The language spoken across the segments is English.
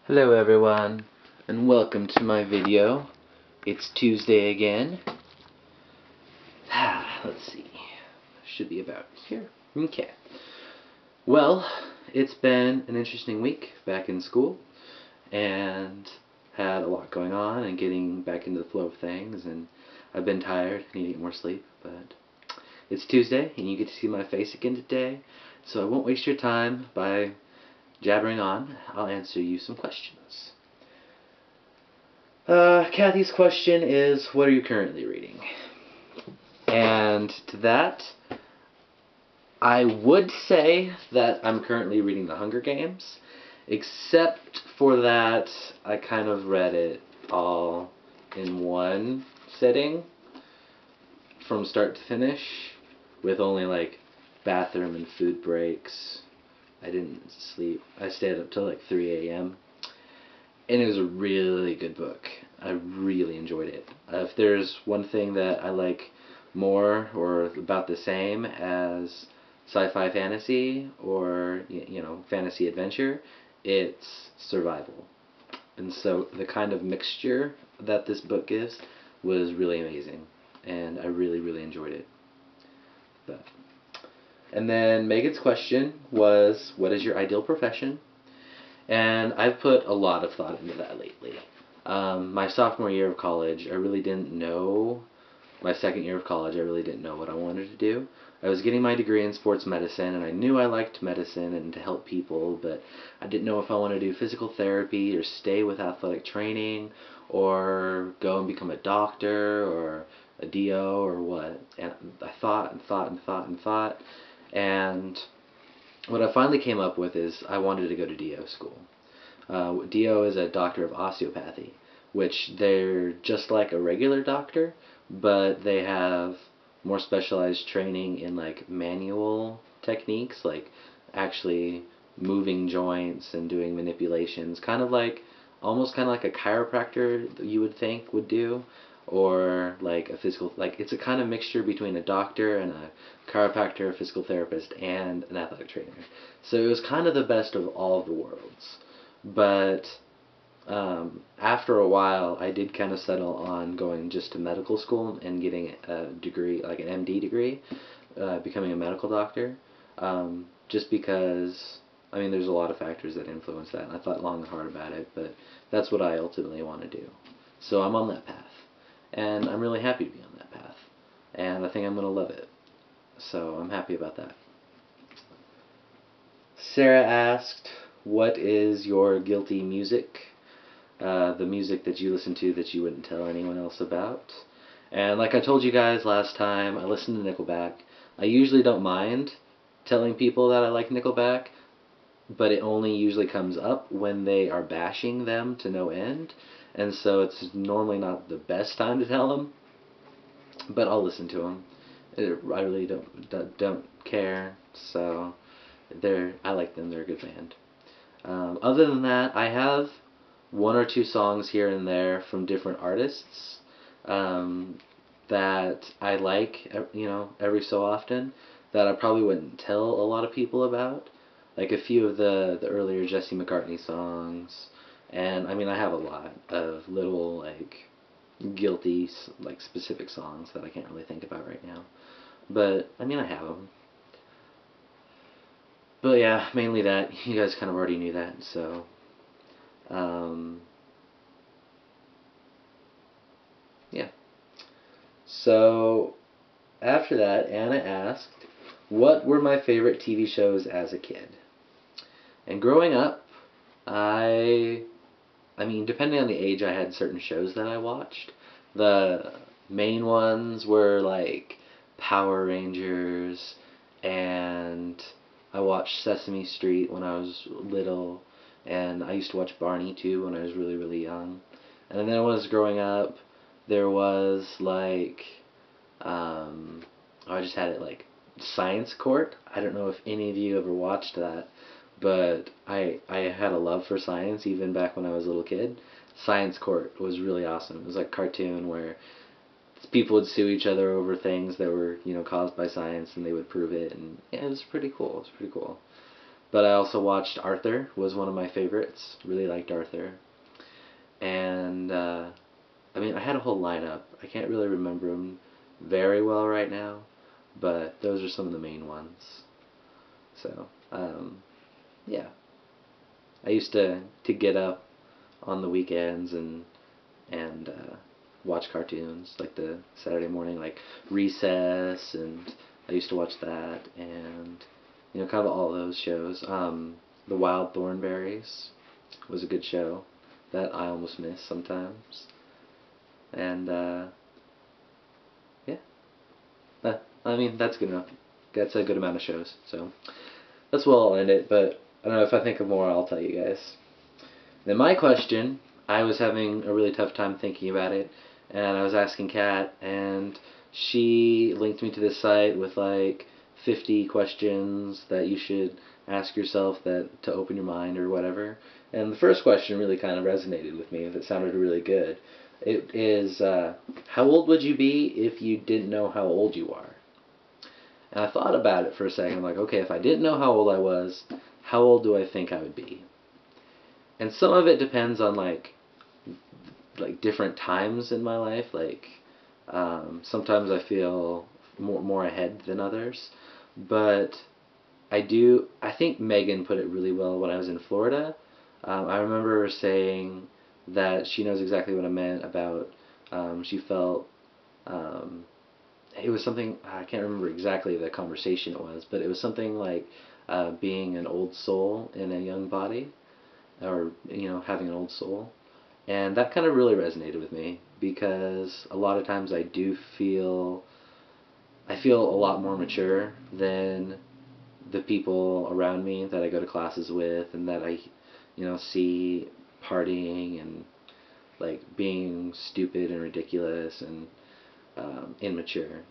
Hello everyone, and welcome to my video. It's Tuesday again. Let's see. Should be about here. Okay. Well, it's been an interesting week back in school, and had a lot going on and getting back into the flow of things, and I've been tired, need to get more sleep, but it's Tuesday, and you get to see my face again today, so I won't waste your time by jabbering on. I'll answer you some questions. Kathy's question is, what are you currently reading? And to that, I would say that I'm currently reading The Hunger Games, except for that I kind of read it all in one sitting, from start to finish, with only like bathroom and food breaks. I didn't sleep. I stayed up till like 3 a.m. And it was a really good book. I really enjoyed it. If there's one thing that I like more or about the same as sci-fi fantasy or fantasy adventure, it's survival. And so the kind of mixture that this book gives was really amazing, and I really enjoyed it. And then Megan's question was, what is your ideal profession? And I've put a lot of thought into that lately. My sophomore year of college, I really didn't know. My second year of college, I really didn't know what I wanted to do. I was getting my degree in sports medicine, and I knew I liked medicine and to help people, but I didn't know if I wanted to do physical therapy or stay with athletic training or go and become a doctor or a DO or what. And I thought and thought and thought and thought, and what I finally came up with is I wanted to go to DO school. DO is a doctor of osteopathy, which they're just like a regular doctor, but they have more specialized training in like manual techniques, like actually moving joints and doing manipulations, almost kind of like a chiropractor you would think would do, or like a physical, like it's a kind of mixture between a doctor and a chiropractor, a physical therapist, and an athletic trainer. So it was kind of the best of all the worlds. But after a while, I did kind of settle on going just to medical school and getting a degree, like an MD degree, becoming a medical doctor, just because, I mean, there's a lot of factors that influence that, and I thought long and hard about it, but that's what I ultimately want to do. So I'm on that path, and I'm really happy to be on that path, and I think I'm going to love it. So I'm happy about that. Sarah asked, what is your guilty music? The music that you listen to that you wouldn't tell anyone else about. And like I told you guys last time, I listen to Nickelback. I usually don't mind telling people that I like Nickelback, but it only usually comes up when they are bashing them to no end, and so it's normally not the best time to tell them, but I'll listen to them. I really don't care, so I like them. They're a good band. Other than that, I have one or two songs here and there from different artists that I like, every so often, that I probably wouldn't tell a lot of people about. Like a few of the earlier Jesse McCartney songs, and I mean I have a lot of little like guilty like specific songs that I can't really think about right now. But I mean I have them. But yeah, mainly that. You guys kind of already knew that, so yeah. So after that, Anna asked, what were my favorite TV shows as a kid? And growing up, I mean, depending on the age, I had certain shows that I watched. The main ones were like Power Rangers, and I watched Sesame Street when I was little, and I used to watch Barney too when I was really young. And then when I was growing up, there was like, I just had it like Science Court. I don't know if any of you ever watched that, but I had a love for science even back when I was a little kid. Science Court was really awesome. It was like a cartoon where people would sue each other over things that were caused by science, and they would prove it, and yeah, it was pretty cool. It was pretty cool. But I also watched Arthur, was one of my favorites. Really liked Arthur. And, I mean, I had a whole lineup. I can't really remember them very well right now, but those are some of the main ones. So, yeah. I used to get up on the weekends and watch cartoons, like the Saturday morning, like Recess, and I used to watch that, and kind of all those shows. The Wild Thornberrys was a good show that I almost miss sometimes, and yeah, I mean that's good enough. That's a good amount of shows, so that's where I'll end it. But I don't know, if I think of more, I'll tell you guys. Then my question, I was having a really tough time thinking about it, and I was asking Kat, and she linked me to this site with like 50 questions that you should ask yourself that to open your mind or whatever. And the first question really kind of resonated with me. It sounded really good. It is, how old would you be if you didn't know how old you are? And I thought about it for a second. I'm like, okay, if I didn't know how old I was, how old do I think I would be? And some of it depends on like different times in my life. Like sometimes I feel more ahead than others, but I think Megan put it really well when I was in Florida. I remember her saying that she knows exactly what I meant about she felt it was something, I can't remember exactly the conversation it was, but it was something like being an old soul in a young body, or having an old soul. And that kind of really resonated with me, because a lot of times I feel a lot more mature than the people around me that I go to classes with and that I see partying and like being stupid and ridiculous and immature.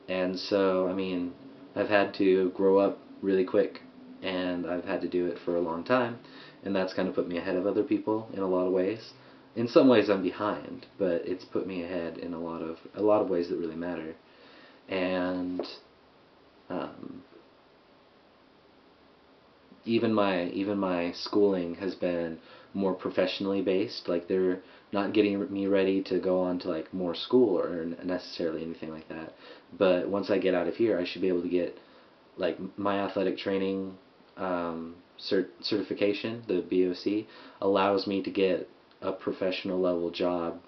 And so, I mean, I've had to grow up really quick, and I've had to do it for a long time, and that's kind of put me ahead of other people in a lot of ways. In some ways, I'm behind, but it's put me ahead in a lot of ways that really matter. And um, even my schooling has been more professionally based. Like they're not getting me ready to go on to like more school or necessarily anything like that. But once I get out of here, I should be able to get like my athletic training certification. The BOC allows me to get a professional level job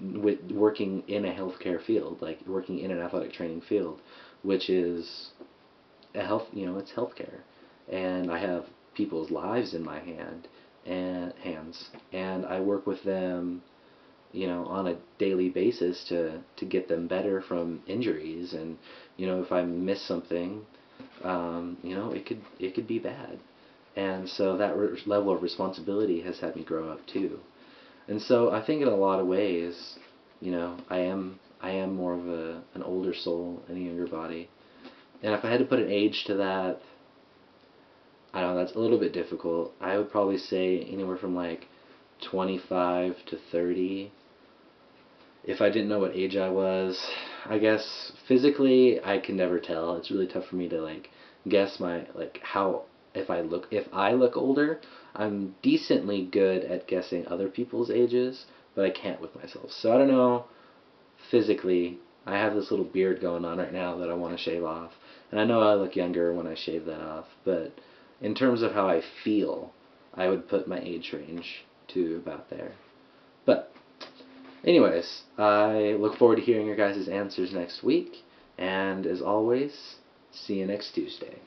with working in a healthcare field, like working in an athletic training field, which is it's healthcare, and I have people's lives in my hands, and I work with them, on a daily basis to get them better from injuries, and if I miss something, it could be bad, and so that level of responsibility has had me grow up too, and so I think in a lot of ways, I am more of an older soul in a younger body. And if I had to put an age to that, I don't know, that's a little bit difficult. I would probably say anywhere from like 25 to 30. If I didn't know what age I was, I guess physically I can never tell. It's really tough for me to like guess my like how if I look older. I'm decently good at guessing other people's ages, but I can't with myself. So I don't know physically. I have this little beard going on right now that I want to shave off. And I know I look younger when I shave that off, but in terms of how I feel, I would put my age range to about there. But anyways, I look forward to hearing your guys' answers next week, and as always, see you next Tuesday.